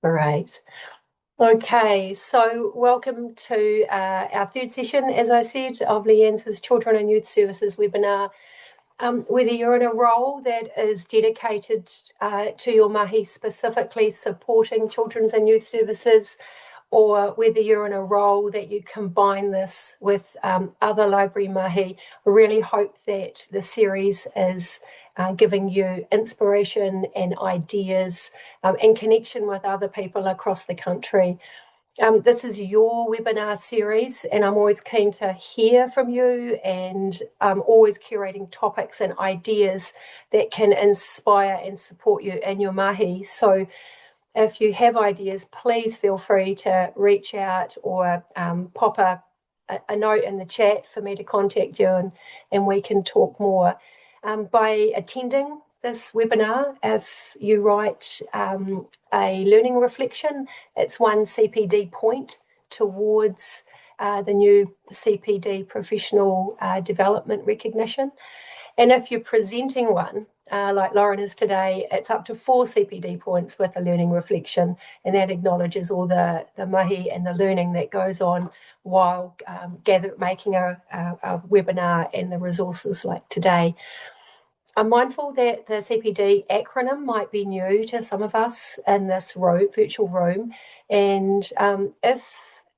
Great. Okay, so welcome to our third session, as I said, of LIANZA's Children and Youth Services webinar. Whether you're in a role that is dedicated to your mahi, specifically supporting children's and youth services, or whether you're in a role that you combine this with other library mahi, I really hope that the series is giving you inspiration and ideas and connection with other people across the country. This is your webinar series, and I'm always keen to hear from you, and I'm always curating topics and ideas that can inspire and support you in your mahi. So if you have ideas, please feel free to reach out or pop a note in the chat for me to contact you, and we can talk more. By attending this webinar, if you write a learning reflection, it's one CPD point towards the new CPD professional development recognition. And if you're presenting one, like Lauren is today, it's up to 4 CPD points with a learning reflection, and that acknowledges all the mahi and the learning that goes on while making a webinar and the resources like today. I'm mindful that the CPD acronym might be new to some of us in this virtual room, and if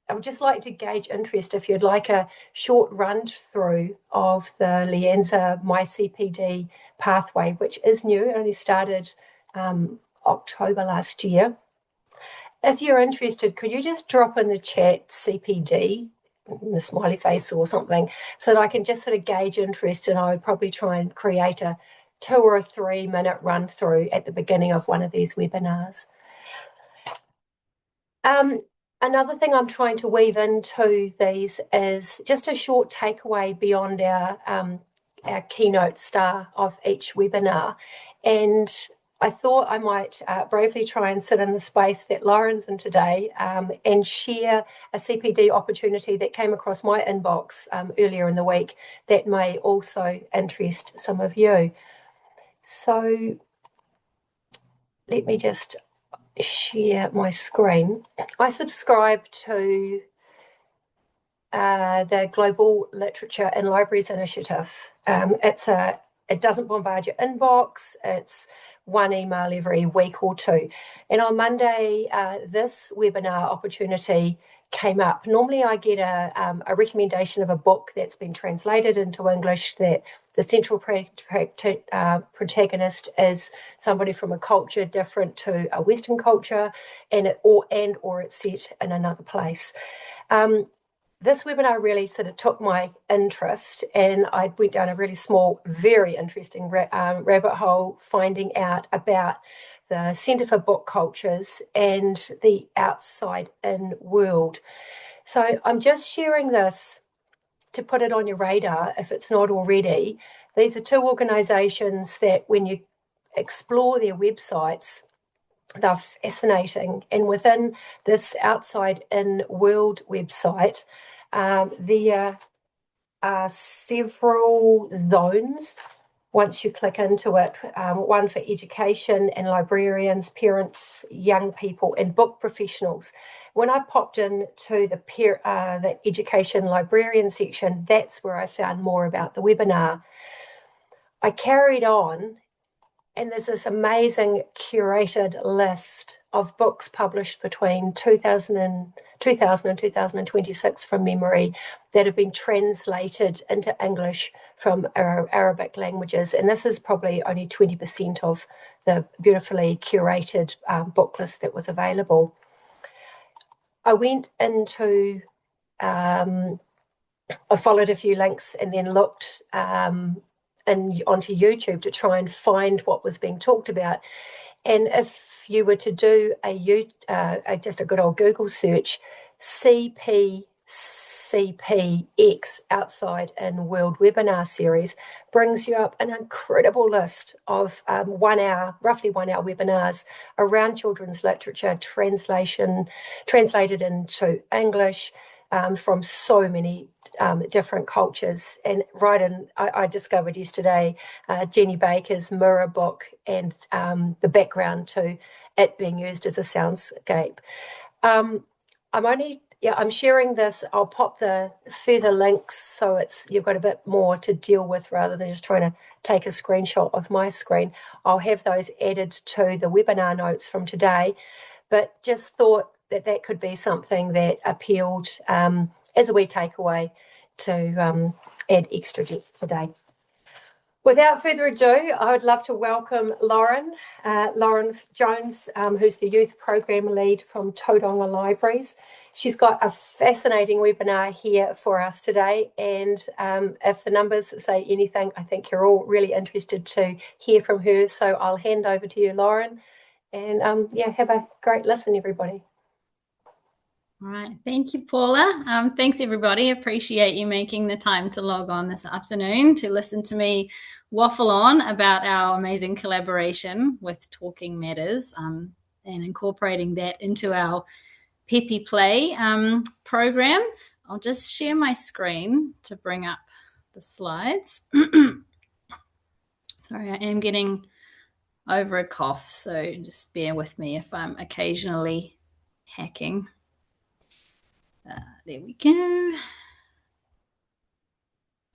I would just like to gauge interest if you'd like a short run through of the LIANZA My CPD pathway, which is new, it only started October last year. If you're interested, could you just drop in the chat CPD, the smiley face or something, so that I can just sort of gauge interest, and I would probably try and create a 2 or 3 minute run through at the beginning of one of these webinars. Another thing I'm trying to weave into these is just a short takeaway beyond our keynote star of each webinar. And I thought I might bravely try and sit in the space that Lauren's in today and share a CPD opportunity that came across my inbox earlier in the week that may also interest some of you. So let me just share my screen. I subscribe to the Global Literature and Libraries Initiative. It doesn't bombard your inbox. It's one email every week or two. And on Monday, this webinar opportunity came up. Normally I get a recommendation of a book that's been translated into English, that the central protagonist is somebody from a culture different to a Western culture, or it's set in another place. This webinar really sort of took my interest, and I went down a really small, very interesting rabbit hole, finding out about the Centre for Book Cultures and the outside-in world. So I'm just sharing this to put it on your radar if it's not already. These are 2 organisations that when you explore their websites, they're fascinating. And within this outside-in world website, there are several zones once you click into it, one for education and librarians, parents, young people, and book professionals. When I popped into the education librarian section, that's where I found more about the webinar. I carried on, and there's this amazing curated list of books published between 2000 and 2026 from memory that have been translated into English from Arabic languages. And this is probably only 20% of the beautifully curated book list that was available. I went into, I followed a few links and then looked onto YouTube to try and find what was being talked about. And if you were to do just a good old Google search, CPCPX Outside in World Webinar Series brings you up an incredible list of roughly 1 hour webinars around children's literature translated into English, from so many different cultures. And I discovered yesterday Jenny Baker's Mirror book and the background to it being used as a soundscape. I'm sharing this. I'll pop the further links so you've got a bit more to deal with rather than just trying to take a screenshot of my screen. I'll have those added to the webinar notes from today, but just thought that could be something that appealed as a wee takeaway to add extra depth today. Without further ado, I would love to welcome Lauren Jones, who's the Youth Program Lead from Tauranga Libraries. She's got a fascinating webinar here for us today, and if the numbers say anything, I think you're all really interested to hear from her. So I'll hand over to you, Lauren, and have a great listen, everybody. All right, thank you, Paula. Thanks, everybody. Appreciate you making the time to log on this afternoon to listen to me waffle on about our amazing collaboration with Talking Matters and incorporating that into our Pēpi Play program. I'll just share my screen to bring up the slides. Sorry, I am getting over a cough, so just bear with me if I'm occasionally hacking. There we go.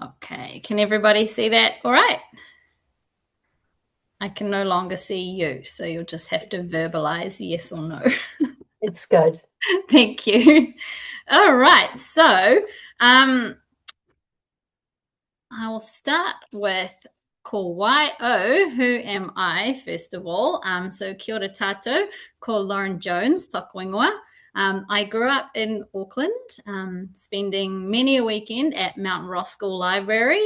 Okay, can everybody see that? All right. I can no longer see you, so you'll just have to verbalize yes or no. It's good. Thank you. All right, so I will start with ko whānau, who am I, first of all. So kia ora tātou, ko Lauren Jones, tōku ingoa. I grew up in Auckland, spending many a weekend at Mount Roskill Library,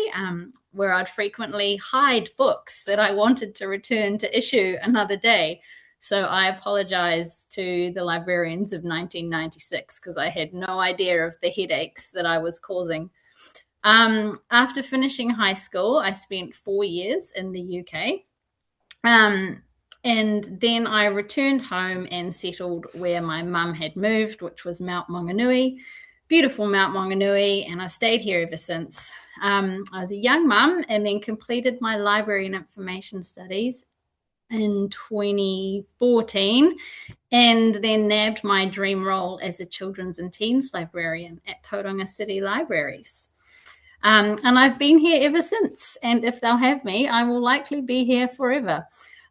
where I'd frequently hide books that I wanted to return to issue another day. So I apologize to the librarians of 1996 because I had no idea of the headaches that I was causing. After finishing high school, I spent 4 years in the UK. And then I returned home and settled where my mum had moved, which was Mount Maunganui, beautiful Mount Maunganui, and I've stayed here ever since. I was a young mum and then completed my library and information studies in 2014 and then nabbed my dream role as a children's and teens librarian at Tauranga City Libraries. And I've been here ever since, and if they'll have me, I will likely be here forever.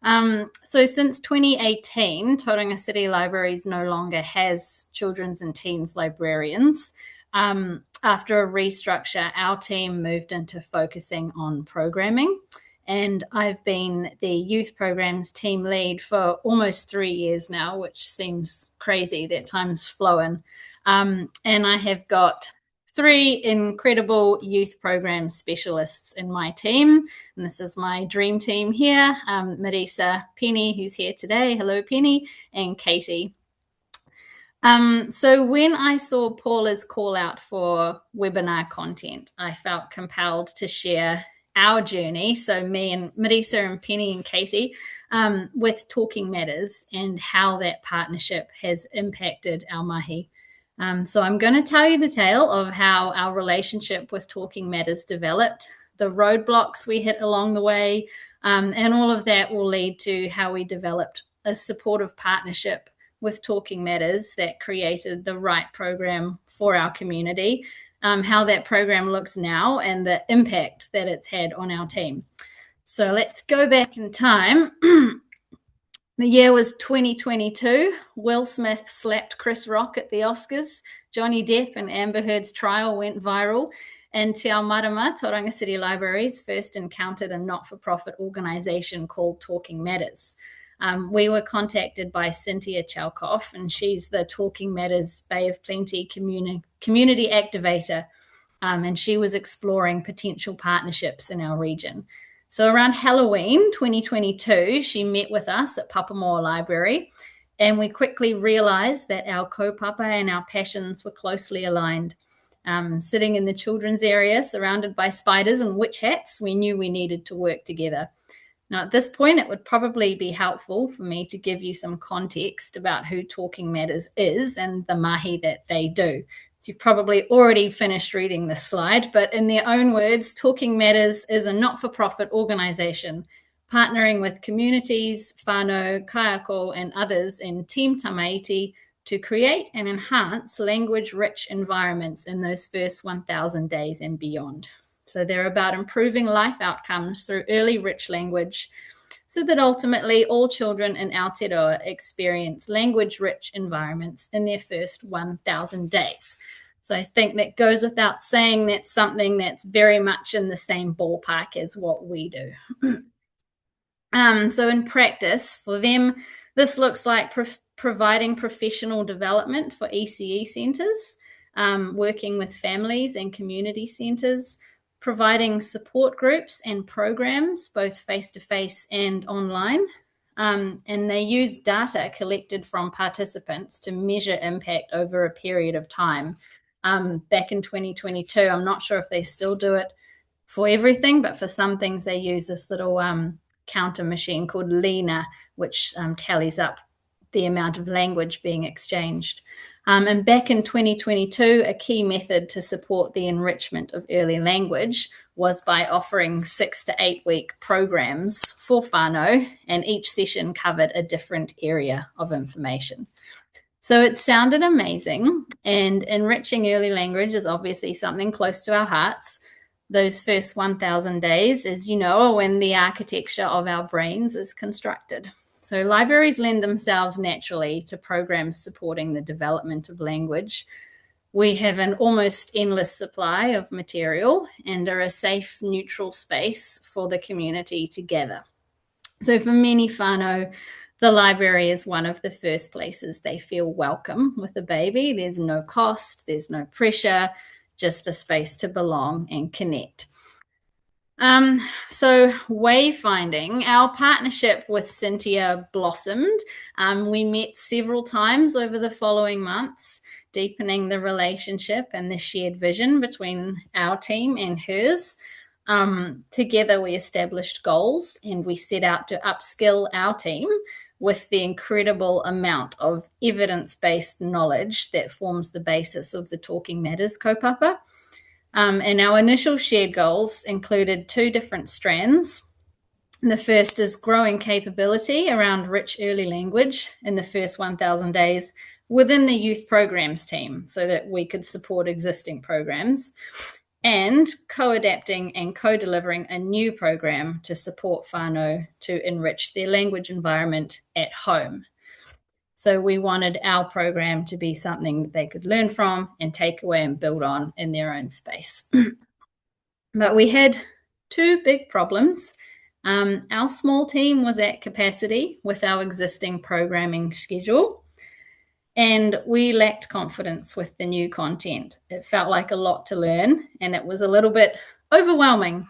So since 2018, Tauranga City Libraries no longer has children's and teens librarians. After a restructure, our team moved into focusing on programming, and I've been the youth programs team lead for almost 3 years now, which seems crazy. That time's flowing. And I have got 3 incredible youth program specialists in my team. And this is my dream team here, Marisa, Penny, who's here today. Hello, Penny, and Katie. So when I saw Paula's call out for webinar content, I felt compelled to share our journey, so me and Marisa and Penny and Katie, with Talking Matters and how that partnership has impacted our mahi. So I'm going to tell you the tale of how our relationship with Talking Matters developed, the roadblocks we hit along the way, and all of that will lead to how we developed a supportive partnership with Talking Matters that created the right program for our community, how that program looks now, and the impact that it's had on our team. So let's go back in time. The year was 2022. Will Smith slapped Chris Rock at the Oscars. Johnny Depp and Amber Heard's trial went viral. And Te Ao Marama, Tauranga City Libraries, first encountered a not-for-profit organisation called Talking Matters. We were contacted by Cynthia Chalkoff, and she's the Talking Matters Bay of Plenty community activator, and she was exploring potential partnerships in our region. So around Halloween 2022, she met with us at Papamoa Library, and we quickly realised that our kaupapa and our passions were closely aligned. Sitting in the children's area, surrounded by spiders and witch hats, we knew we needed to work together. Now, at this point, it would probably be helpful for me to give you some context about who Talking Matters is and the mahi that they do. you've probably already finished reading this slide, but in their own words, Talking Matters is a not-for-profit organisation partnering with communities, whānau, kaiako, and others in Team Tamaiti to create and enhance language-rich environments in those first 1,000 days and beyond. So they're about improving life outcomes through early rich language so that ultimately all children in Aotearoa experience language-rich environments in their first 1,000 days. So I think that goes without saying that's something that's very much in the same ballpark as what we do. So in practice, for them, this looks like providing professional development for ECE centres, working with families and community centres, providing support groups and programs, both face-to-face and online. And they use data collected from participants to measure impact over a period of time. Back in 2022, I'm not sure if they still do it for everything, but for some things they use this little counter machine called LIANZA, which tallies up the amount of language being exchanged. And back in 2022, a key method to support the enrichment of early language was by offering 6 to 8 week programs for whānau, and each session covered a different area of information. So it sounded amazing, and enriching early language is obviously something close to our hearts. Those first 1,000 days, as you know, are when the architecture of our brains is constructed. So libraries lend themselves naturally to programs supporting the development of language. We have an almost endless supply of material and are a safe, neutral space for the community to gather. So for many whānau, the library is one of the first places they feel welcome with a baby. There's no cost, there's no pressure, just a space to belong and connect. So wayfinding, our partnership with Cynthia blossomed. We met several times over the following months, deepening the relationship and the shared vision between our team and hers. Together we established goals and we set out to upskill our team with the incredible amount of evidence-based knowledge that forms the basis of the Talking Matters kaupapa. And our initial shared goals included 2 different strands. The first is growing capability around rich early language in the first 1,000 days within the youth programs team so that we could support existing programs, and co-adapting and co-delivering a new program to support whānau to enrich their language environment at home. So we wanted our program to be something that they could learn from and take away and build on in their own space. But we had 2 big problems. Our small team was at capacity with our existing programming schedule, and we lacked confidence with the new content. It felt like a lot to learn, and it was a little bit overwhelming.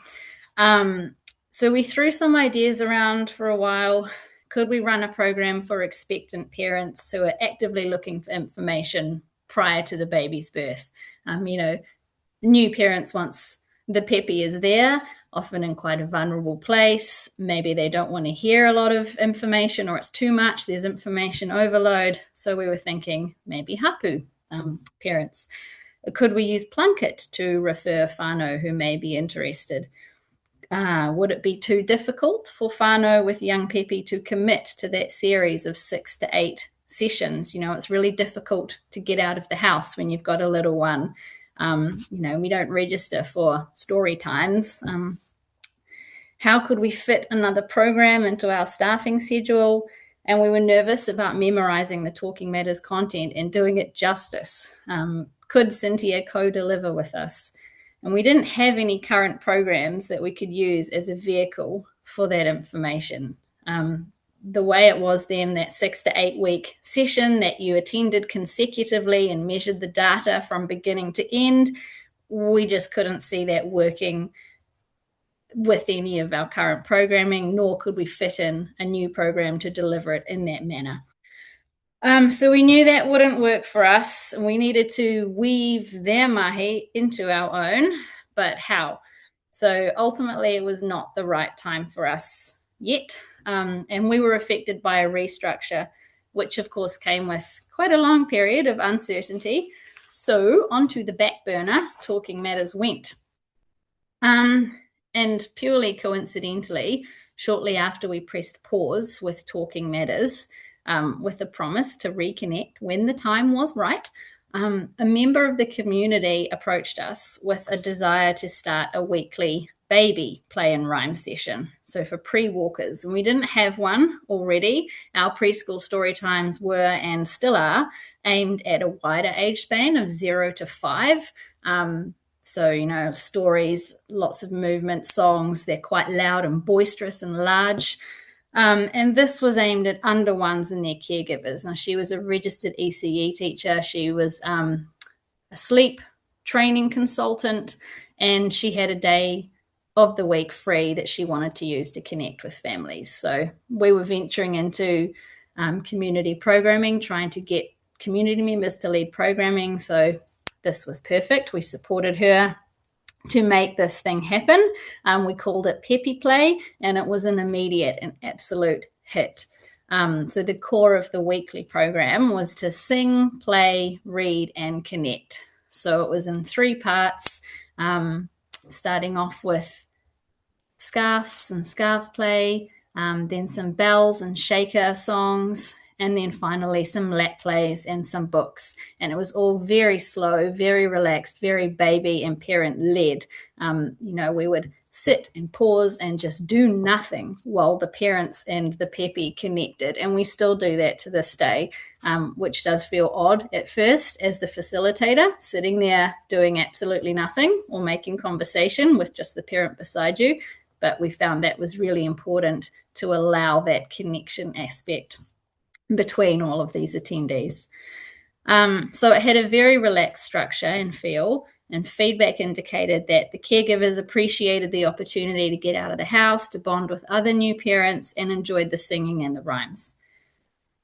So we threw some ideas around for a while. Could we run a program for expectant parents who are actively looking for information prior to the baby's birth? New parents, once the Pēpi is there, often in quite a vulnerable place, maybe they don't want to hear a lot of information or it's too much, there's information overload. So we were thinking maybe hapu parents. Could we use Plunkett to refer whānau who may be interested? Would it be too difficult for whānau with young Pēpi to commit to that series of 6 to 8 sessions? It's really difficult to get out of the house when you've got a little one. We don't register for story times. How could we fit another program into our staffing schedule? And we were nervous about memorizing the Talking Matters content and doing it justice. Could Cynthia co-deliver with us? And we didn't have any current programs that we could use as a vehicle for that information. The way it was then, that 6 to 8 week session that you attended consecutively and measured the data from beginning to end, we just couldn't see that working with any of our current programming, nor could we fit in a new program to deliver it in that manner. So we knew that wouldn't work for us, and we needed to weave their mahi into our own, but how? So ultimately it was not the right time for us yet, and we were affected by a restructure, which of course came with quite a long period of uncertainty. So onto the back burner, Talking Matters went. And purely coincidentally, shortly after we pressed pause with Talking Matters, with a promise to reconnect when the time was right, a member of the community approached us with a desire to start a weekly baby play and rhyme session. So for pre-walkers, and we didn't have one already. Our preschool story times were and still are aimed at a wider age span of 0 to 5. So, stories, lots of movement, songs, they're quite loud and boisterous and large. And this was aimed at under ones and their caregivers. Now, she was a registered ECE teacher. She was a sleep training consultant, and she had a day of the week free that she wanted to use to connect with families. So we were venturing into community programming, trying to get community members to lead programming. So this was perfect. We supported her to make this thing happen. We called it Pēpi Play, and it was an immediate and absolute hit. So the core of the weekly program was to sing, play, read, and connect. So it was in 3 parts, starting off with scarves and scarf play, then some bells and shaker songs, and then finally some lap plays and some books. And it was all very slow, very relaxed, very baby and parent led. We would sit and pause and just do nothing while the parents and the Pēpi connected. And we still do that to this day, which does feel odd at first as the facilitator, sitting there doing absolutely nothing or making conversation with just the parent beside you. But we found that was really important to allow that connection aspect between all of these attendees. So it had a very relaxed structure and feel, and feedback indicated that the caregivers appreciated the opportunity to get out of the house, to bond with other new parents, and enjoyed the singing and the rhymes.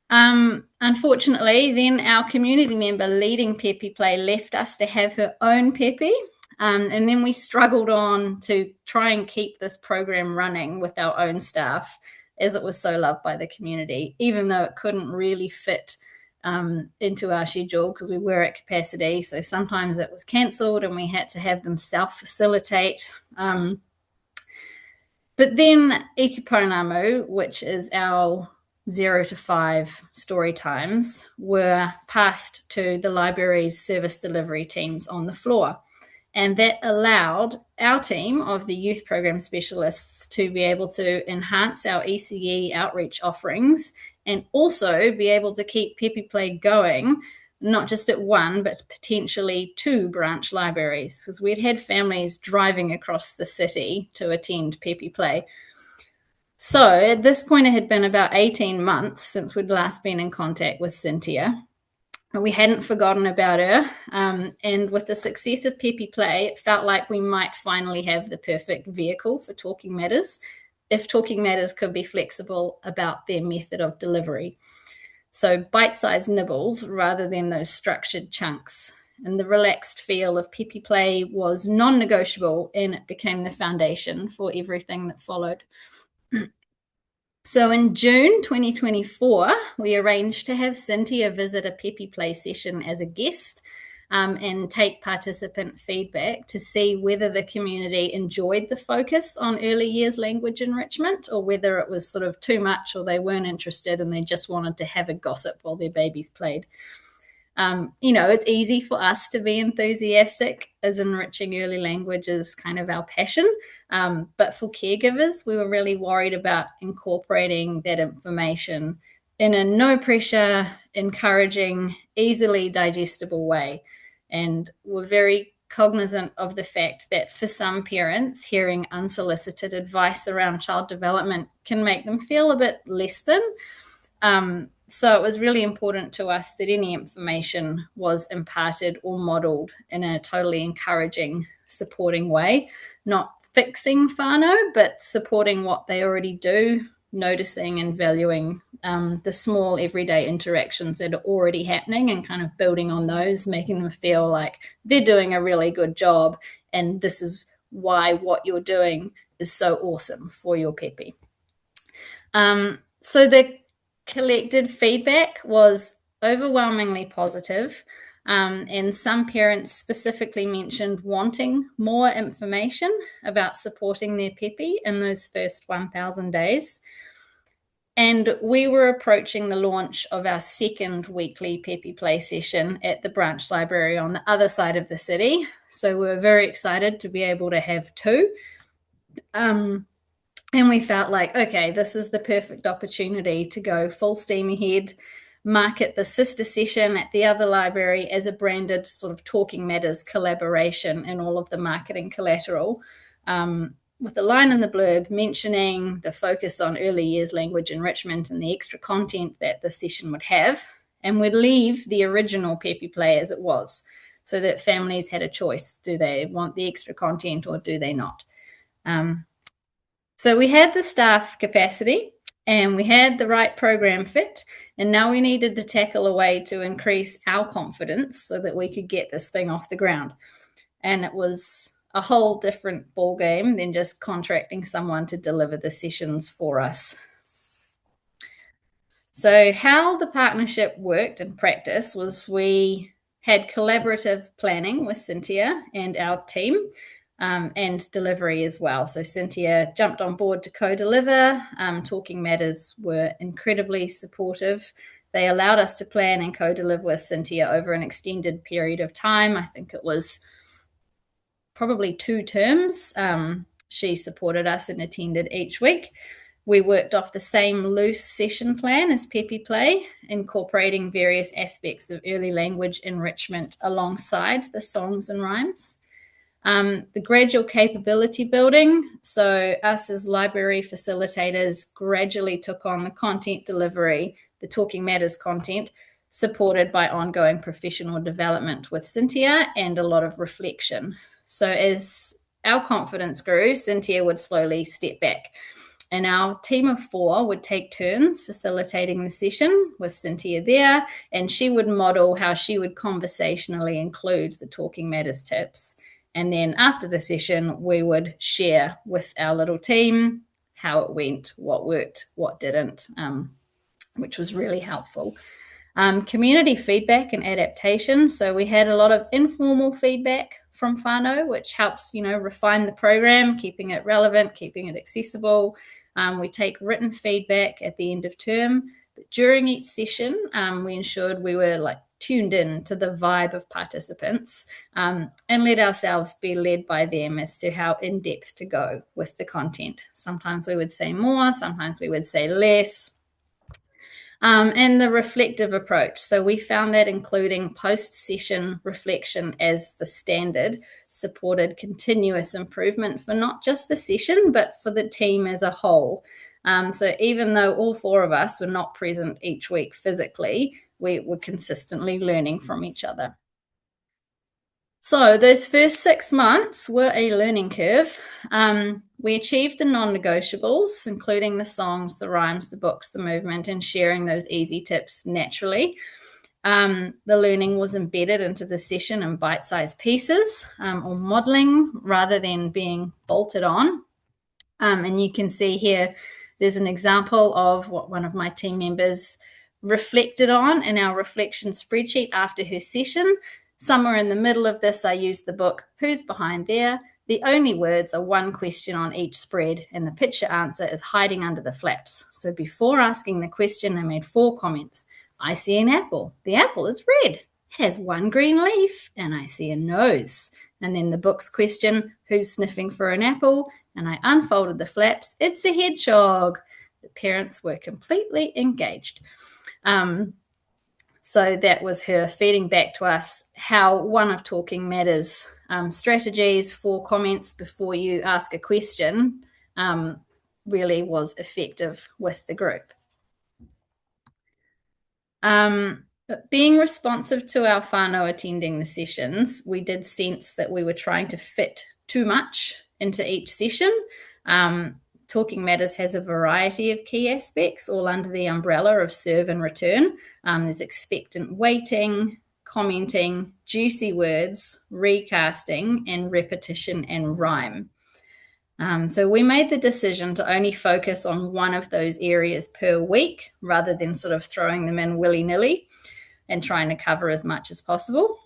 Unfortunately, then our community member leading Pēpi Play left us to have her own Pēpi, and then we struggled on to try and keep this program running with our own staff, as it was so loved by the community, even though it couldn't really fit into our schedule because we were at capacity. So sometimes it was cancelled and we had to have them self-facilitate. But then Iti Paranamu, which is our 0 to 5 story times, were passed to the library's service delivery teams on the floor. And that allowed our team of the youth program specialists to be able to enhance our ECE outreach offerings and also be able to keep Pēpi Play going, not just at 1, but potentially 2 branch libraries, because we'd had families driving across the city to attend Pēpi Play. So at this point, it had been about 18 months since we'd last been in contact with Cynthia. We hadn't forgotten about her, and with the success of Pēpi Play, it felt like we might finally have the perfect vehicle for Talking Matters, if Talking Matters could be flexible about their method of delivery. So bite-sized nibbles rather than those structured chunks. And the relaxed feel of Pēpi Play was non-negotiable, and it became the foundation for everything that followed. So in June 2024, we arranged to have Cynthia visit a Pēpi Play session as a guest and take participant feedback to see whether the community enjoyed the focus on early years language enrichment or whether it was sort of too much or they weren't interested and they just wanted to have a gossip while their babies played. It's easy for us to be enthusiastic as enriching early language is kind of our passion. But for caregivers, we were really worried about incorporating that information in a no pressure, encouraging, easily digestible way. And we're very cognizant of the fact that for some parents, hearing unsolicited advice around child development can make them feel a bit less than. So it was really important to us that any information was imparted or modelled in a totally encouraging, supporting way, not fixing whānau, but supporting what they already do, noticing and valuing the small everyday interactions that are already happening and kind of building on those, making them feel like they're doing a really good job and this is why what you're doing is so awesome for your Pēpi. So the collected feedback was overwhelmingly positive. And some parents specifically mentioned wanting more information about supporting their Pēpi in those first 1,000 days. And we were approaching the launch of our second weekly Pēpi Play session at the branch library on the other side of the city. So we were very excited to be able to have two. And we felt like, okay, this is the perfect opportunity to go full steam ahead, market the sister session at the other library as a branded sort of Talking Matters collaboration in all of the marketing collateral, with a line in the blurb mentioning the focus on early years language enrichment and the extra content that the session would have, and we'd leave the original Pēpi Play as it was, so that families had a choice. Do they want the extra content or do they not? So we had the staff capacity and we had the right program fit, and now we needed to tackle a way to increase our confidence so that we could get this thing off the ground. And it was a whole different ballgame than just contracting someone to deliver the sessions for us. So how the partnership worked in practice was we had collaborative planning with Cynthia and our team, and delivery as well. So Cynthia jumped on board to co-deliver. Talking Matters were incredibly supportive. They allowed us to plan and co-deliver with Cynthia over an extended period of time. I think it was probably 2 terms. She supported us and attended each week. We worked off the same loose session plan as Pēpi Play, incorporating various aspects of early language enrichment alongside the songs and rhymes. The gradual capability building. So us as library facilitators gradually took on the content delivery, the Talking Matters content, supported by ongoing professional development with Cynthia and a lot of reflection. So as our confidence grew, Cynthia would slowly step back. And our team of 4 would take turns facilitating the session with Cynthia there, and she would model how she would conversationally include the Talking Matters tips. And then after the session, we would share with our little team how it went, what worked, what didn't, which was really helpful. Community feedback and adaptation. So we had a lot of informal feedback from whānau, which helps, refine the program, keeping it relevant, keeping it accessible. We take written feedback at the end of term. But during each session, we ensured we were tuned in to the vibe of participants, and let ourselves be led by them as to how in-depth to go with the content. Sometimes we would say more, sometimes we would say less. And the reflective approach. So we found that including post-session reflection as the standard supported continuous improvement for not just the session, but for the team as a whole. So even though all 4 of us were not present each week physically, we were consistently learning from each other. So those first 6 months were a learning curve. We achieved the non-negotiables, including the songs, the rhymes, the books, the movement, and sharing those easy tips naturally. The learning was embedded into the session in bite-sized pieces, or modelling rather than being bolted on. And you can see here, there's an example of what one of my team members reflected on in our reflection spreadsheet after her session. Somewhere in the middle of this, I used the book, Who's Behind There? The only words are 1 question on each spread, and the picture answer is hiding under the flaps. So before asking the question, I made 4 comments. I see an apple. The apple is red, has 1 green leaf, and I see a nose. And then the book's question, who's sniffing for an apple? And I unfolded the flaps. It's a hedgehog. The parents were completely engaged. So that was her feeding back to us how one of Talking Matters strategies for comments before you ask a question really was effective with the group. Being responsive to our whānau attending the sessions, we did sense that we were trying to fit too much into each session. Talking Matters has a variety of key aspects, all under the umbrella of serve and return. There's expectant waiting, commenting, juicy words, recasting, and repetition and rhyme. So we made the decision to only focus on one of those areas per week rather than sort of throwing them in willy-nilly. and trying to cover as much as possible.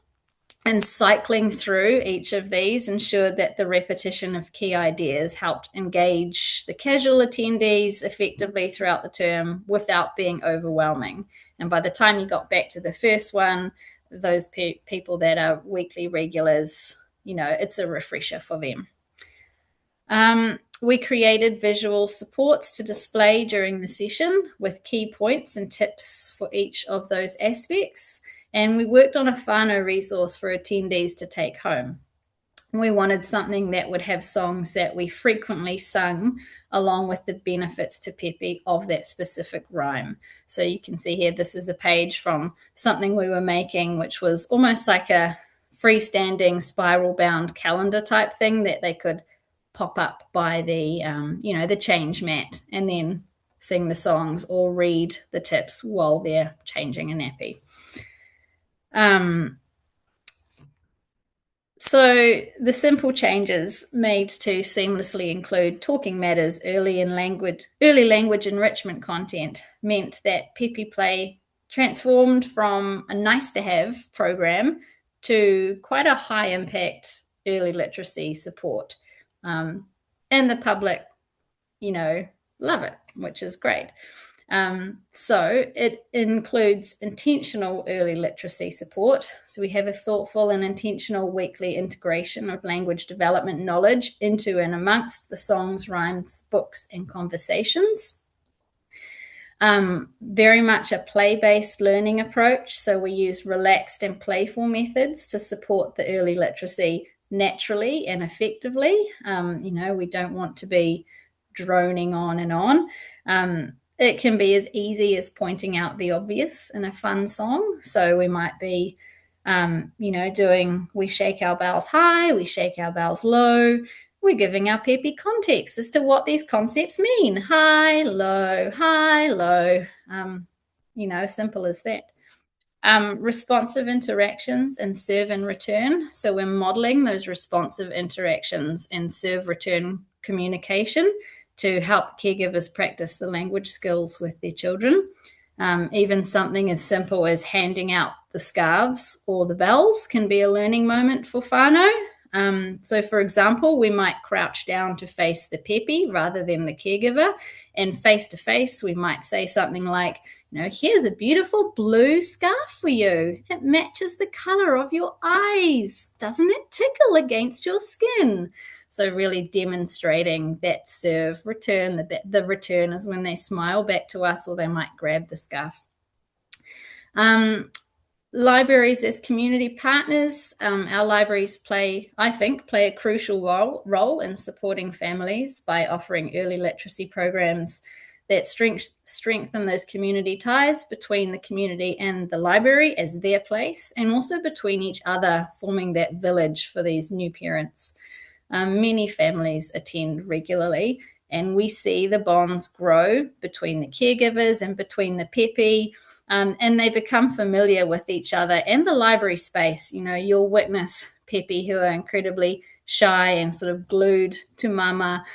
And cycling through each of these ensured that the repetition of key ideas helped engage the casual attendees effectively throughout the term without being overwhelming. And by the time you got back to the first one, those people that are weekly regulars, it's a refresher for them. We created visual supports to display during the session with key points and tips for each of those aspects. And we worked on a whānau resource for attendees to take home. We wanted something that would have songs that we frequently sung along with the benefits to Pēpi of that specific rhyme. So you can see here, this is a page from something we were making, which was almost like a freestanding spiral-bound calendar type thing that they could pop up by the, the change mat and then sing the songs or read the tips while they're changing a nappy. So the simple changes made to seamlessly include talking matters early language enrichment content meant that Pēpi Play transformed from a nice-to-have program to quite a high-impact early literacy support. And the public, love it, which is great. So it includes intentional early literacy support. So we have a thoughtful and intentional weekly integration of language development knowledge into and amongst the songs, rhymes, books, and conversations. Very much a play-based learning approach. So we use relaxed and playful methods to support the early literacy naturally and effectively. We don't want to be droning on and on. It can be as easy as pointing out the obvious in a fun song. So we might be, doing, we shake our bells high, we shake our bells low. We're giving our Pēpi context as to what these concepts mean. High, low, high, low. Simple as that. Responsive interactions and serve and return. So we're modeling those responsive interactions and serve return communication to help caregivers practice the language skills with their children. Even something as simple as handing out the scarves or the bells can be a learning moment for whānau. So, for example, we might crouch down to face the Pēpi rather than the caregiver. And face-to-face, we might say something like, here's a beautiful blue scarf for you. It matches the colour of your eyes. Doesn't it tickle against your skin? So really demonstrating that serve return. The return is when they smile back to us or they might grab the scarf. Libraries as community partners. Our libraries play a crucial role in supporting families by offering early literacy programs that strengthen those community ties between the community and the library as their place, and also between each other, forming that village for these new parents. Many families attend regularly, and we see the bonds grow between the caregivers and between the Pēpi, and they become familiar with each other and the library space. You'll witness Pēpi who are incredibly shy and sort of glued to mama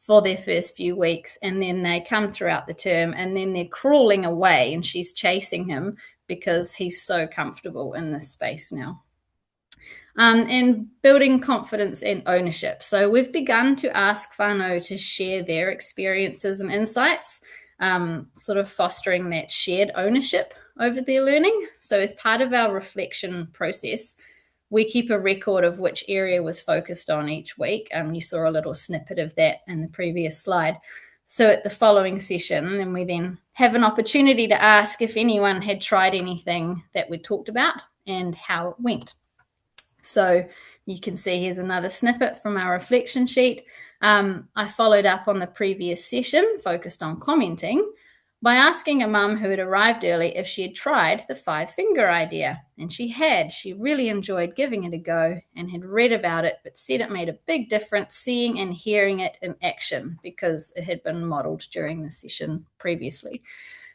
for their first few weeks, and then they come throughout the term, and then they're crawling away, and she's chasing him because he's so comfortable in this space now. And building confidence and ownership. So we've begun to ask whānau to share their experiences and insights, sort of fostering that shared ownership over their learning. So as part of our reflection process, we keep a record of which area was focused on each week. You saw a little snippet of that in the previous slide. So at the following session, and we then have an opportunity to ask if anyone had tried anything that we talked about and how it went. So you can see here's another snippet from our reflection sheet. I followed up on the previous session focused on commenting by asking a mum who had arrived early if she had tried the 5-finger idea. And she had. She really enjoyed giving it a go and had read about it, but said it made a big difference seeing and hearing it in action because it had been modelled during the session previously.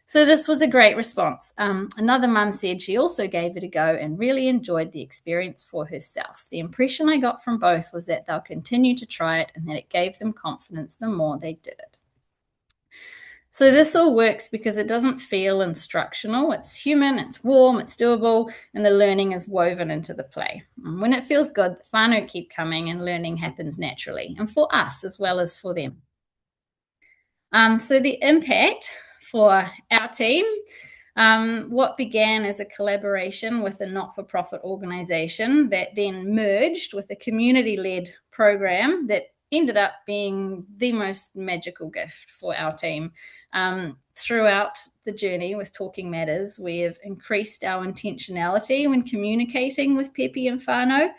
So this was a great response. Another mum said she also gave it a go and really enjoyed the experience for herself. The impression I got from both was that they'll continue to try it and that it gave them confidence the more they did it. So this all works because it doesn't feel instructional. It's human, it's warm, it's doable, and the learning is woven into the play. And when it feels good, the whānau keep coming and learning happens naturally, and for us as well as for them. So the impact for our team, what began as a collaboration with a not-for-profit organisation that then merged with a community-led program that ended up being the most magical gift for our team. Throughout the journey with Talking Matters, we have increased our intentionality when communicating with Pēpi and whānau,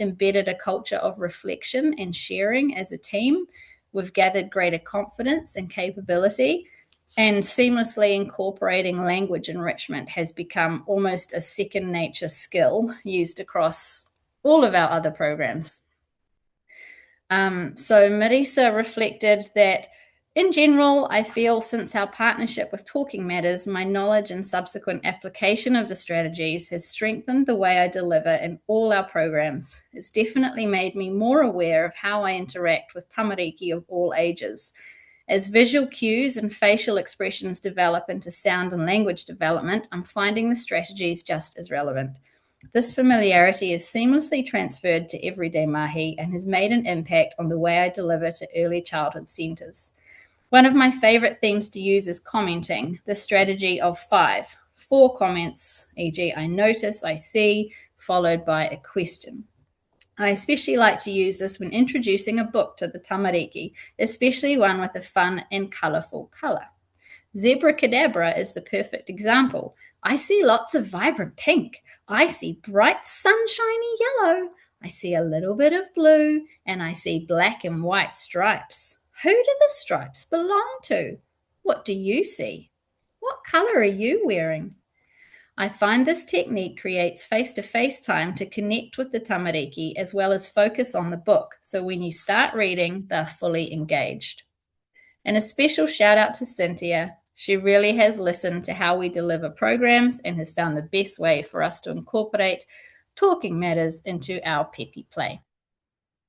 embedded a culture of reflection and sharing as a team. We've gathered greater confidence and capability, and seamlessly incorporating language enrichment has become almost a second nature skill used across all of our other programs. So Marisa reflected that in general, I feel since our partnership with Talking Matters, my knowledge and subsequent application of the strategies has strengthened the way I deliver in all our programs. It's definitely made me more aware of how I interact with tamariki of all ages. As visual cues and facial expressions develop into sound and language development, I'm finding the strategies just as relevant. This familiarity is seamlessly transferred to everyday mahi and has made an impact on the way I deliver to early childhood centres. One of my favourite themes to use is commenting, the strategy of 5. 4 comments, e.g. I notice, I see, followed by a question. I especially like to use this when introducing a book to the tamariki, especially one with a fun and colourful colour. Zebra Cadabra is the perfect example. I see lots of vibrant pink. I see bright sunshiny yellow. I see a little bit of blue, and I see black and white stripes. Who do the stripes belong to? What do you see? What colour are you wearing? I find this technique creates face-to-face time to connect with the tamariki as well as focus on the book, so when you start reading, they're fully engaged. And a special shout out to Cynthia. She really has listened to how we deliver programs and has found the best way for us to incorporate Talking Matters into our Pēpi play.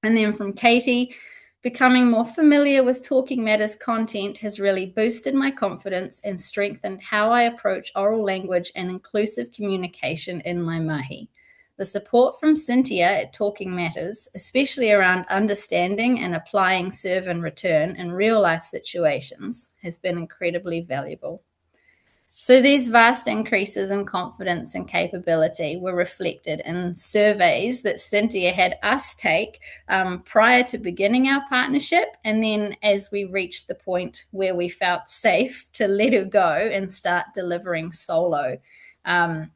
And then from Katie, becoming more familiar with Talking Matters content has really boosted my confidence and strengthened how I approach oral language and inclusive communication in my mahi. The support from Cynthia at Talking Matters, especially around understanding and applying serve and return in real life situations, has been incredibly valuable. So these vast increases in confidence and capability were reflected in surveys that Cynthia had us take prior to beginning our partnership, and then as we reached the point where we felt safe to let her go and start delivering solo. And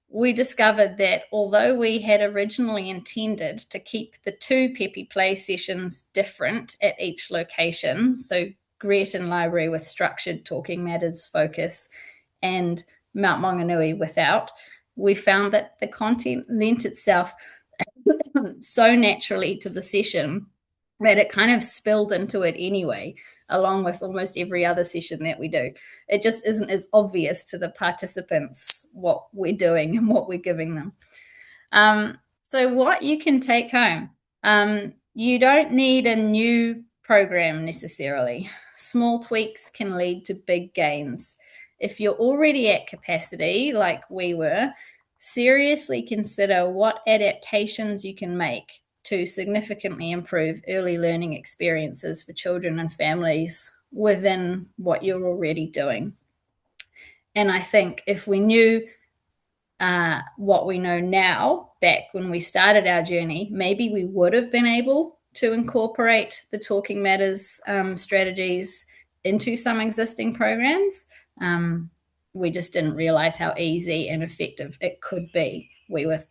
we discovered that although we had originally intended to keep the 2 Pēpi play sessions different at each location, so Greerton Library with structured Talking Matters focus and Mount Maunganui without, we found that the content lent itself so naturally to the session that it kind of spilled into it anyway, along with almost every other session that we do. It just isn't as obvious to the participants what we're doing and what we're giving them. So what you can take home, you don't need a new program necessarily. Small tweaks can lead to big gains. If you're already at capacity, like we were, seriously consider what adaptations you can make to significantly improve early learning experiences for children and families within what you're already doing. And I think if we knew what we know now back when we started our journey, maybe we would have been able to incorporate the Talking Matters strategies into some existing programs. We just didn't realize how easy and effective it could be. We were,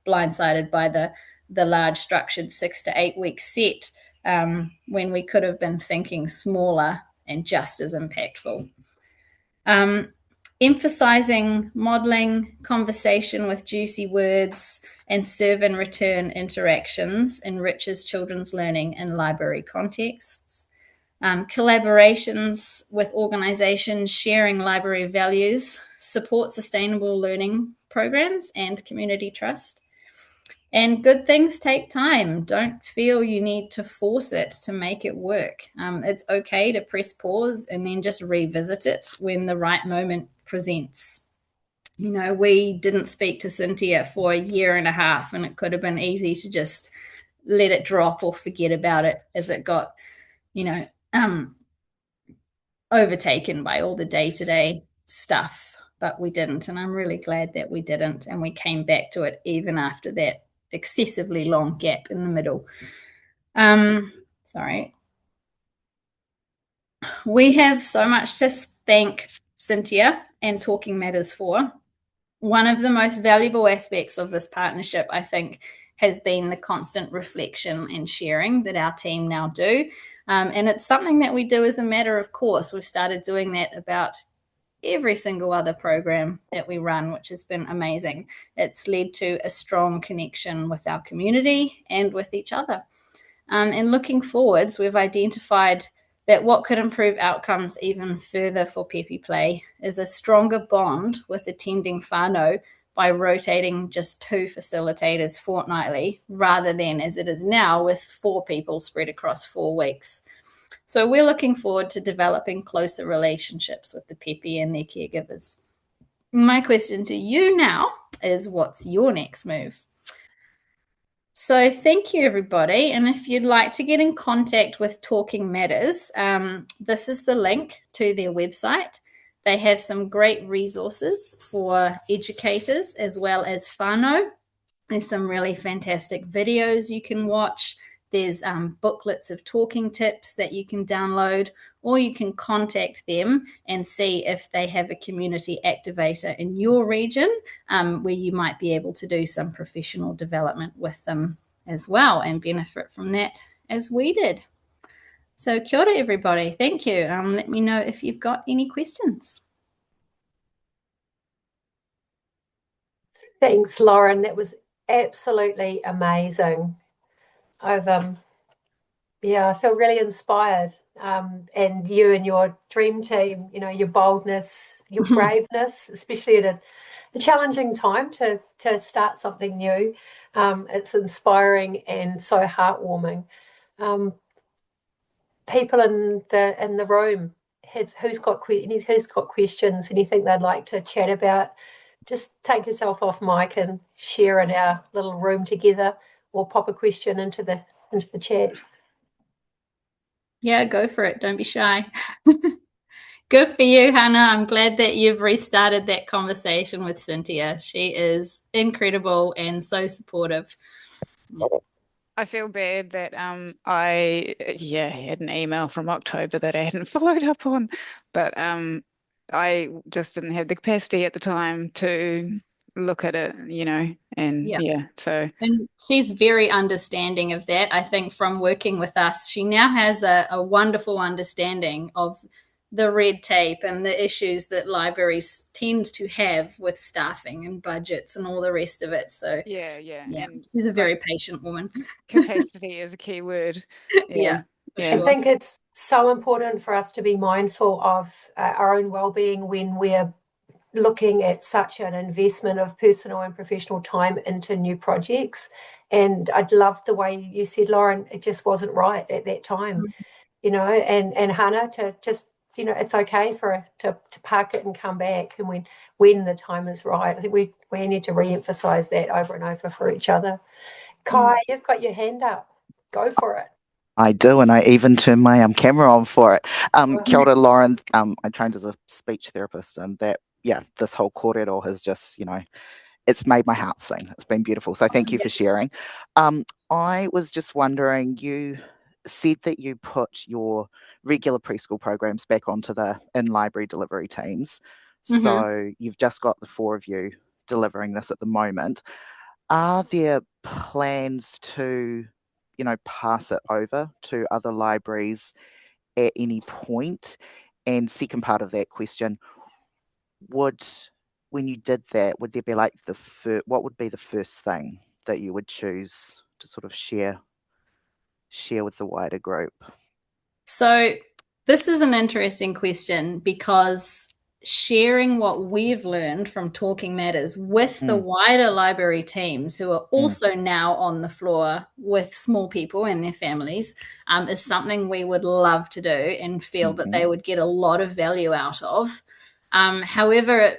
blindsided by the large structured 6 to 8 week set when we could have been thinking smaller and just as impactful. Emphasizing modeling, conversation with juicy words, and serve and return interactions enriches children's learning in library contexts. Collaborations with organizations sharing library values support sustainable learning programs and community trust. And good things take time. Don't feel you need to force it to make it work. It's okay to press pause and then just revisit it when the right moment presents. You know, we didn't speak to Cynthia for a year and a half, and it could have been easy to just let it drop or forget about it as it got, you know, overtaken by all the day-to-day stuff. But we didn't, and I'm really glad that we didn't, and we came back to it even after that excessively long gap in the middle. Sorry. We have so much to thank Cynthia and Talking Matters for. One of the most valuable aspects of this partnership, I think, has been the constant reflection and sharing that our team now do. And it's something that we do as a matter of course. We've started doing that about every single other program that we run, which has been amazing. It's led to a strong connection with our community and with each other. And looking forwards, we've identified that what could improve outcomes even further for Pēpi Play is a stronger bond with attending whānau by rotating just 2 facilitators fortnightly rather than as it is now with 4 people spread across 4 weeks. So we're looking forward to developing closer relationships with the Pēpi and their caregivers. My question to you now is, what's your next move? So thank you, everybody. And if you'd like to get in contact with Talking Matters, this is the link to their website. They have some great resources for educators as well as whānau. There's some really fantastic videos you can watch. There's booklets of talking tips that you can download, or you can contact them and see if they have a community activator in your region where you might be able to do some professional development with them as well and benefit from that as we did. So kia ora, everybody. Thank you. Let me know if you've got any questions. Thanks, Lauren. That was absolutely amazing. I feel really inspired. And you and your dream team, you know, your boldness, your braveness, especially at a challenging time to start something new. It's inspiring and so heartwarming. People in the room, who's got questions, anything they'd like to chat about, just take yourself off mic and share in our little room together, or pop a question into the chat. Yeah, go for it. Don't be shy. Good for you, Hannah. I'm glad that you've restarted that conversation with Cynthia. She is incredible and so supportive. I feel bad that I had an email from October that I hadn't followed up on, but I just didn't have the capacity at the time to look at it, you know, and so. And she's very understanding of that. I think from working with us, she now has a wonderful understanding of the red tape and the issues that libraries tend to have with staffing and budgets and all the rest of it. So yeah. And she's a very patient woman. Capacity is a key word. Yeah. I think it's so important for us to be mindful of our own well-being when we're looking at such an investment of personal and professional time into new projects. And I'd love the way you said, Lauren, it just wasn't right at that time, you know, and Hannah, to just, you know, it's okay to park it and come back, and when the time is right. I think we need to re-emphasize that over and over for each other. Kai, you've got your hand up. Go for it. I do, and I even turn my camera on for it. Kia ora, Lauren. I trained as a speech therapist, and this whole kōrero has just, you know, it's made my heart sing. It's been beautiful. So thank you for sharing. I was just wondering, you said that you put your regular preschool programs back onto the in-library delivery teams. So you've just got the 4 of you delivering this at the moment. Are there plans to, you know, pass it over to other libraries at any point? And second part of that question, when you did that, would there be like what would be the first thing that you would choose to sort of share with the wider group? So this is an interesting question because sharing what we've learned from Talking Matters with the wider library teams who are also now on the floor with small people and their families is something we would love to do and feel that they would get a lot of value out of. However,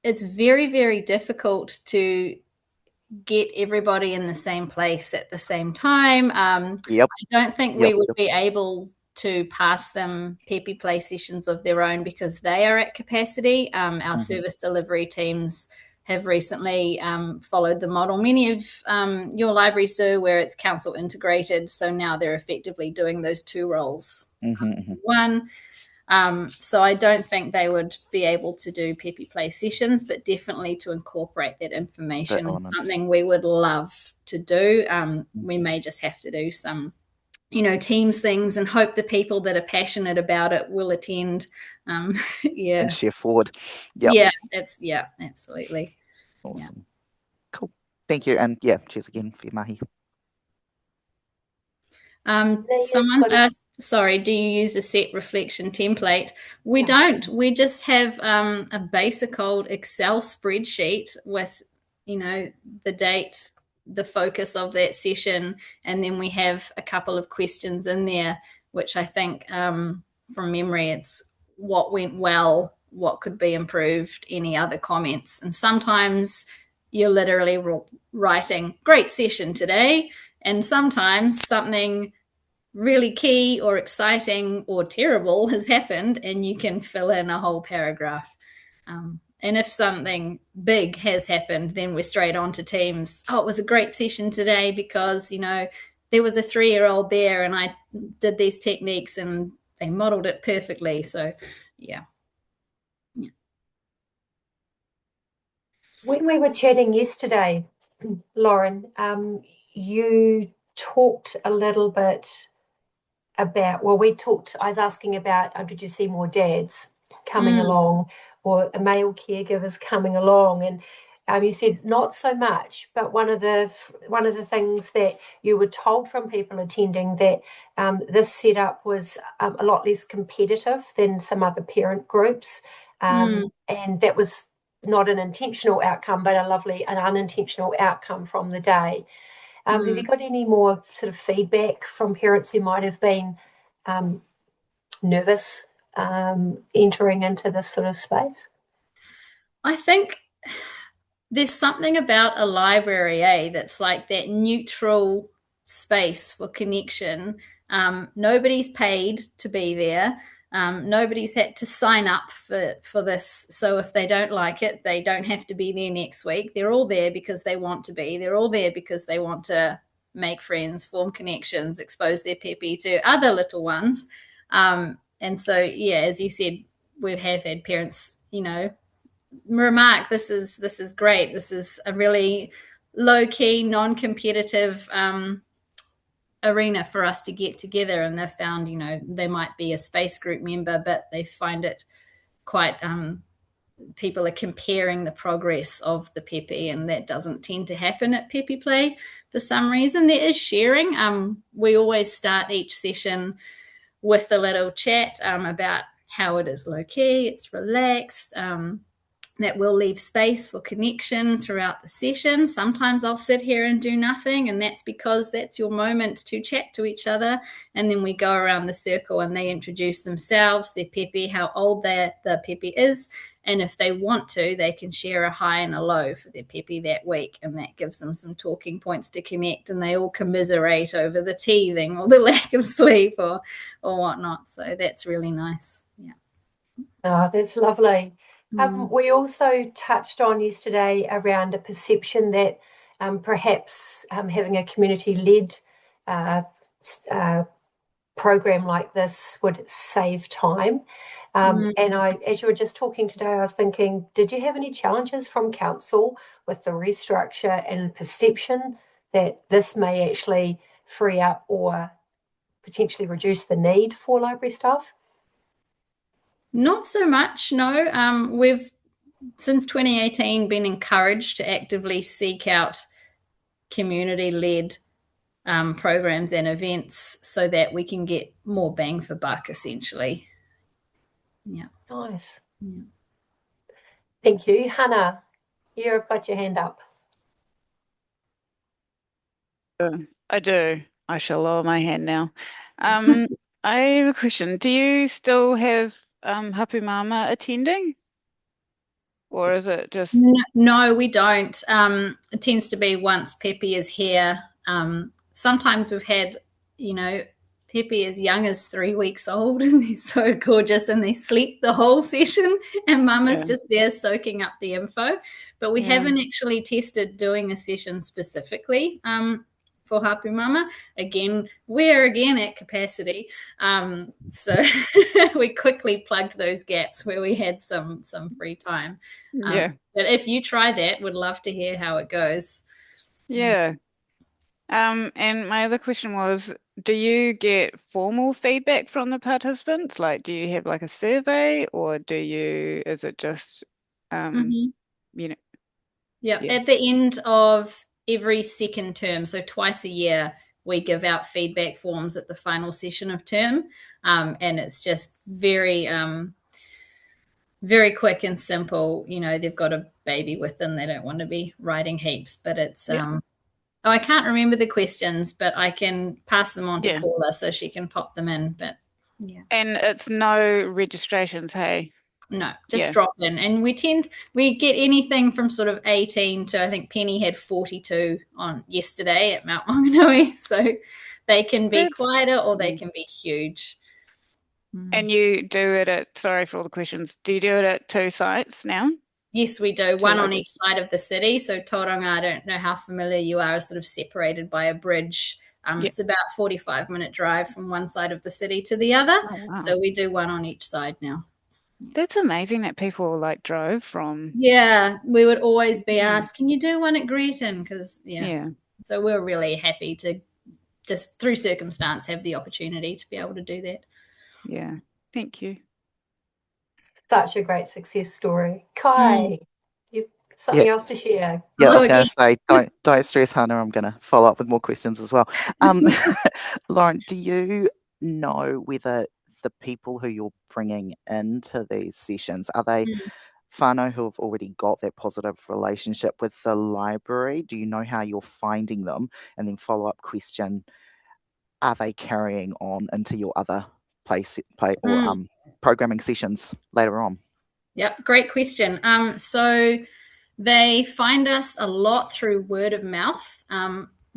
it's very, very difficult to get everybody in the same place at the same time. I don't think we would be able to pass them Pēpi play sessions of their own because they are at capacity. Our service delivery teams have recently followed the model many of your libraries do, where it's council integrated. So now they're effectively doing those two roles. One. So I don't think they would be able to do Pēpi play sessions, but definitely to incorporate that information is something we would love to do. We may just have to do some teams things and hope the people that are passionate about it will attend. And share forward. Yeah, absolutely. Awesome. Cool. Thank you. And cheers again for your mahi. Someone's asked, sorry, do you use a set reflection template? We don't. We just have a basic old Excel spreadsheet with, the date, the focus of that session, and then we have a couple of questions in there, which I think from memory, it's what went well, what could be improved, any other comments. And sometimes you're literally writing, great session today, and sometimes something really key or exciting or terrible has happened and you can fill in a whole paragraph. And if something big has happened, then we're straight on to teams. Oh, it was a great session today because, there was a 3-year-old there and I did these techniques and they modeled it perfectly. So, yeah. When we were chatting yesterday, Lauren, you talked a little bit about, I was asking about, did you see more dads coming along or male caregivers coming along? And you said not so much, but one of the things that you were told from people attending that this setup was a lot less competitive than some other parent groups. And that was not an intentional outcome, but an unintentional outcome from the day. Have you got any more sort of feedback from parents who might have been nervous entering into this sort of space? I think there's something about a library, that's like that neutral space for connection. Nobody's paid to be there. Nobody's had to sign up for this. So if they don't like it, they don't have to be there next week. They're all there because they want to be. They're all there because they want to make friends, form connections, expose their Pēpi to other little ones. And so, as you said, we have had parents, remark, this is great. This is a really low-key, non-competitive arena for us to get together. And they've found, they might be a space group member, but they find it quite, people are comparing the progress of the Pēpi, and that doesn't tend to happen at Pēpi Play for some reason. There is sharing. We always start each session with a little chat about how it is low-key, it's relaxed, that will leave space for connection throughout the session. Sometimes I'll sit here and do nothing, and that's because that's your moment to chat to each other. And then we go around the circle and they introduce themselves, their Pēpi, how old the Pēpi is. And if they want to, they can share a high and a low for their Pēpi that week. And that gives them some talking points to connect, and they all commiserate over the teething or the lack of sleep or whatnot. So that's really nice. Yeah. Oh, that's lovely. We also touched on yesterday around a perception that perhaps having a community-led program like this would save time. And as you were just talking today, I was thinking, did you have any challenges from council with the restructure and perception that this may actually free up or potentially reduce the need for library staff? Not so much, no. We've, since 2018, been encouraged to actively seek out community-led programs and events so that we can get more bang for buck, essentially. Yeah. Nice. Yeah. Thank you. Hannah, you've got your hand up. I do. I shall lower my hand now. I have a question. Do you still have Hapu Mama attending? Or is it just... No, we don't. It tends to be once Pēpi is here. Sometimes we've had, Pēpi as young as 3 weeks old, and they're so gorgeous, and they sleep the whole session, and Mama's just there soaking up the info. But we haven't actually tested doing a session specifically for Hapu Mama. We're at capacity. So we quickly plugged those gaps where we had some free time. But if you try that, would love to hear how it goes. Yeah. And my other question was, do you get formal feedback from the participants? Like, do you have like a survey, or is it just, Yeah. At the end of every second term, so twice a year, we give out feedback forms at the final session of term. And it's just very, very quick and simple. They've got a baby with them. They don't want to be writing heaps, but it's, I can't remember the questions, but I can pass them on to Paula so she can pop them in. But and it's no registrations, hey? No, just drop in. And we get anything from sort of 18 to, I think Penny had 42 on yesterday at Mount Maunganui. So they can be quieter or they can be huge. And you do it sorry for all the questions, do you do it at 2 sites now? Yes, we do. One on each side of the city. So Tauranga, I don't know how familiar you are, is sort of separated by a bridge. It's about 45-minute drive from one side of the city to the other. Oh, wow. So we do one on each side now. That's amazing that people drove from. Yeah, we would always be asked, can you do one at Greeton? Because, so we're really happy to just through circumstance have the opportunity to be able to do that. Yeah, thank you. Such a great success story. Kai, you've something else to share? Yeah, I was going to say, don't stress, Hannah. I'm going to follow up with more questions as well. Lauren, do you know whether the people who you're bringing into these sessions, are they whānau who have already got that positive relationship with the library? Do you know how you're finding them? And then follow-up question, are they carrying on into your other programming sessions later on? Yep, great question. So they find us a lot through word of mouth.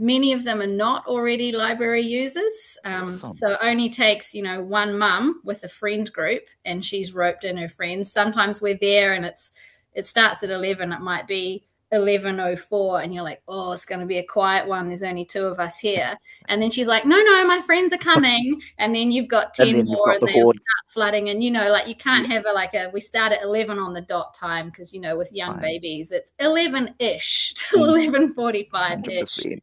Many of them are not already library users. Awesome. So it only takes, one mum with a friend group and she's roped in her friends. Sometimes we're there and it starts at 11. It might be 11:04 and you're like, oh, it's going to be a quiet one. There's only 2 of us here. And then she's like, no, my friends are coming. And then you've got 10 more and they'll start flooding. And, you can't have we start at 11 on the dot time because, with young babies, it's 11-ish to 11:45-ish.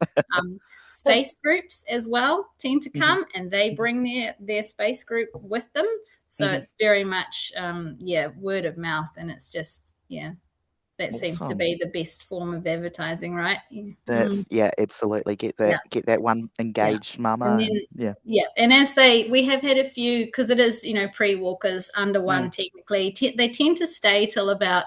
Space groups as well tend to come and they bring their space group with them. So it's very much, word of mouth. And it's just, that seems to be the best form of advertising, right? That's absolutely. Get that one engaged mama. And then, and as we have had a few, because it is, pre-walkers under 1 technically, they tend to stay till about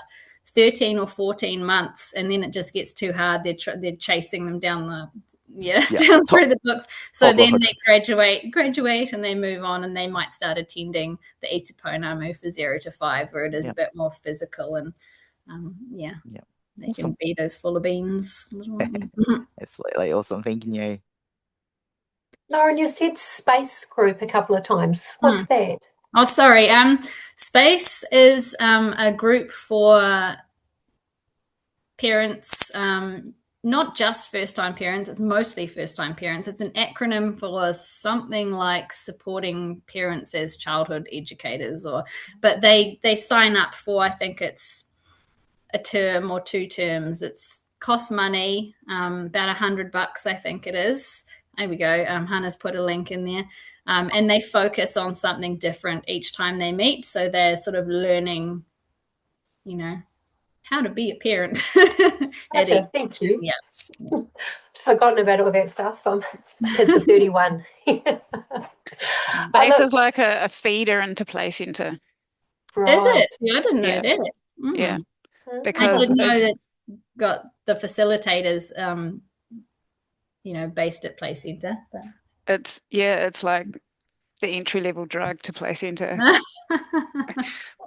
13 or 14 months, and then it just gets too hard. They're chasing them down down through the books. So then they graduate and they move on, and they might start attending the Ituponamu for 0 to 5, where it is a bit more physical and they can be those full of beans. Absolutely awesome. Thank you. Lauren, you said space group a couple of times. What's that? Oh, sorry. Space is a group for parents, not just first-time parents. It's mostly first-time parents. It's an acronym for something like supporting parents as childhood educators, but they sign up for, I think it's a term or 2 terms. It's cost money, about $100, I think it is. There we go. Hannah's put a link in there. And they focus on something different each time they meet. So they're sort of learning, how to be a parent. Gotcha, thank you. Yeah. Forgotten about all that stuff. My kids are 31. Base is like a feeder into play centre. Is Right. it? Yeah, I didn't know Yeah. that. Mm. Yeah, Ah. I because didn't know it's, that it's got the facilitators, based at Play Centre. it's like the entry-level drug to Play Centre.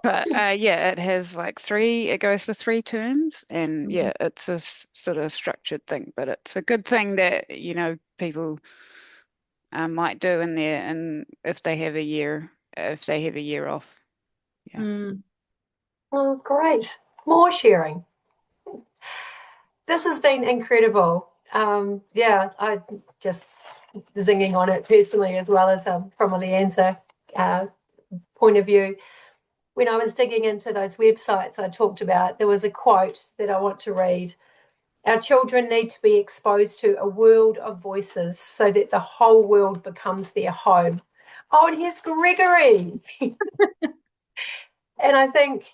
But it has like it goes for 3 terms, and it's a sort of structured thing, but it's a good thing that, people might do in there, and if they have a year off. Yeah. Mm. Oh, great. More sharing. This has been incredible. I just zinging on it personally, as well as from a LIANZA point of view. When I was digging into those websites I talked about, there was a quote that I want to read. Our children need to be exposed to a world of voices so that the whole world becomes their home. Oh, and here's Gregory. And I think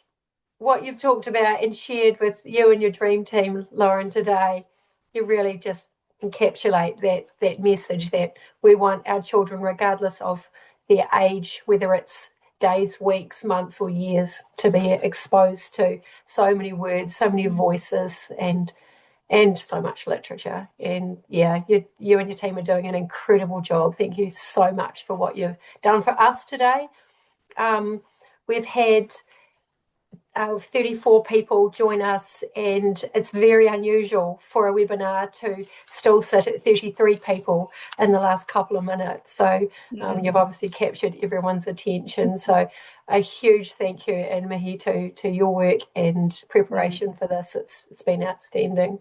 what you've talked about and shared with you and your dream team, Lauren, today, you really just encapsulate that message that we want our children, regardless of their age, whether it's days, weeks, months, or years, to be exposed to so many words, so many voices, and so much literature. And you and your team are doing an incredible job. Thank you so much for what you've done for us today. We've had 34 people join us, and it's very unusual for a webinar to still sit at 33 people in the last couple of minutes. So you've obviously captured everyone's attention. So a huge thank you and mihi to your work and preparation for this. It's been outstanding.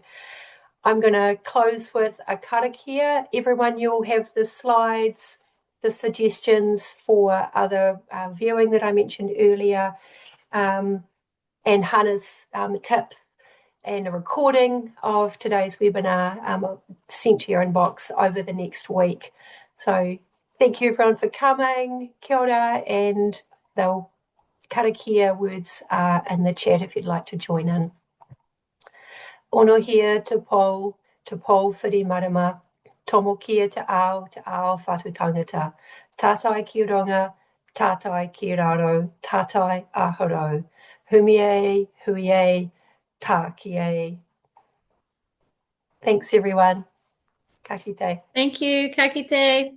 I'm going to close with a karakia. Everyone, you'll have the slides, the suggestions for other viewing that I mentioned earlier, and Hannah's tips and a recording of today's webinar sent to your inbox over the next week. So thank you everyone for coming. Kia ora, and the karakia words are in the chat if you'd like to join in. Ono hia te pou whiri marama, tomo kia te ao whatu tangata. Tātai ki ronga, tātai ki raro, tātai aharo. Humie, huie, tā kie. Thanks everyone. Ka kite. Thank you, ka kite.